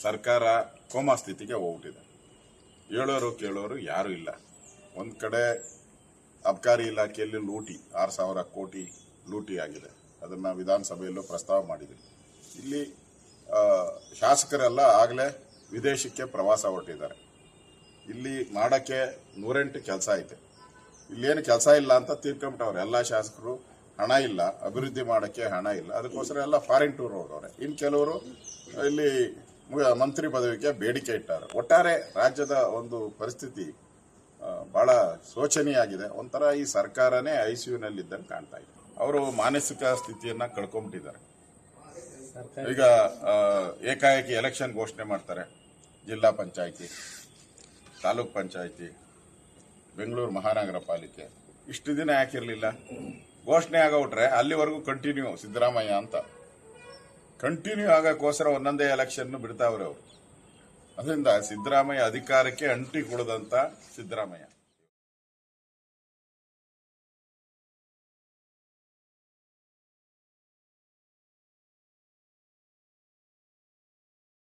ಸರ್ಕಾರ ಕೋಮಾ ಸ್ಥಿತಿಗೆ ಹೋಗ್ಬಿಟ್ಟಿದೆ. ಹೇಳೋರು ಕೇಳೋರು ಯಾರು ಇಲ್ಲ. ಒಂದು ಕಡೆ ಅಬಕಾರಿ ಇಲಾಖೆಯಲ್ಲಿ ಲೂಟಿ 6,000 ಕೋಟಿ ಲೂಟಿ ಆಗಿದೆ. ಅದನ್ನು ವಿಧಾನಸಭೆಯಲ್ಲೂ ಪ್ರಸ್ತಾವ ಮಾಡಿದ್ವಿ. ಇಲ್ಲಿ ಶಾಸಕರೆಲ್ಲ ಆಗಲೇ ವಿದೇಶಕ್ಕೆ ಪ್ರವಾಸ ಹೊರಟಿದ್ದಾರೆ. ಇಲ್ಲಿ ಮಾಡೋಕ್ಕೆ 108 ಕೆಲಸ ಐತೆ. ಇಲ್ಲೇನು ಕೆಲಸ ಇಲ್ಲ ಅಂತ ತೀರ್ಕೊಂಬಿಟ್ಟವ್ರೆ ಎಲ್ಲ ಶಾಸಕರು. ಹಣ ಇಲ್ಲ, ಅಭಿವೃದ್ಧಿ ಮಾಡೋಕ್ಕೆ ಹಣ ಇಲ್ಲ, ಅದಕ್ಕೋಸ್ಕರ ಎಲ್ಲ ಫಾರಿನ್ ಟೂರ್ ಹೋಗವ್ರೆ. ಇನ್ನು ಕೆಲವರು ಇಲ್ಲಿ ಮಂತ್ರಿ ಪದವಿಗೆ ಬೇಡಿಕೆ ಇಟ್ಟಾರೆ. ಒಟ್ಟಾರೆ ರಾಜ್ಯದ ಒಂದು ಪರಿಸ್ಥಿತಿ ಬಹಳ ಶೋಚನೀಯಾಗಿದೆ. ಒಂಥರ ಈ ಸರ್ಕಾರನೇ ಐಸಿಯುನಲ್ಲಿದ್ದಂಗೆ ಕಾಣ್ತಾ ಇದೆ. ಅವರು ಮಾನಸಿಕ ಸ್ಥಿತಿಯನ್ನ ಕಳ್ಕೊಂಡ್ಬಿಟ್ಟಿದ್ದಾರೆ. ಈಗ ಏಕಾಏಕಿ ಎಲೆಕ್ಷನ್ ಘೋಷಣೆ ಮಾಡ್ತಾರೆ. ಜಿಲ್ಲಾ ಪಂಚಾಯಿತಿ, ತಾಲೂಕ್ ಪಂಚಾಯಿತಿ, ಬೆಂಗಳೂರು ಮಹಾನಗರ ಪಾಲಿಕೆ. ಇಷ್ಟು ದಿನ ಯಾಕಿರಲಿಲ್ಲ? ಘೋಷಣೆ ಆಗೋಟ್ರೆ ಅಲ್ಲಿವರೆಗೂ ಕಂಟಿನ್ಯೂ ಸಿದ್ದರಾಮಯ್ಯ ಅಂತ ಕಂಟಿನ್ಯೂ ಆಗೋಕ್ಕೋಸ್ಕರ ಒಂದೊಂದೇ ಎಲೆಕ್ಷನ್ ಬಿಡ್ತಾವ್ರೆ ಅವರು. ಅದರಿಂದ ಸಿದ್ದರಾಮಯ್ಯ ಅಧಿಕಾರಕ್ಕೆ ಅಂಟಿ ಕುಳಿದಂತ ಸಿದ್ದರಾಮಯ್ಯ.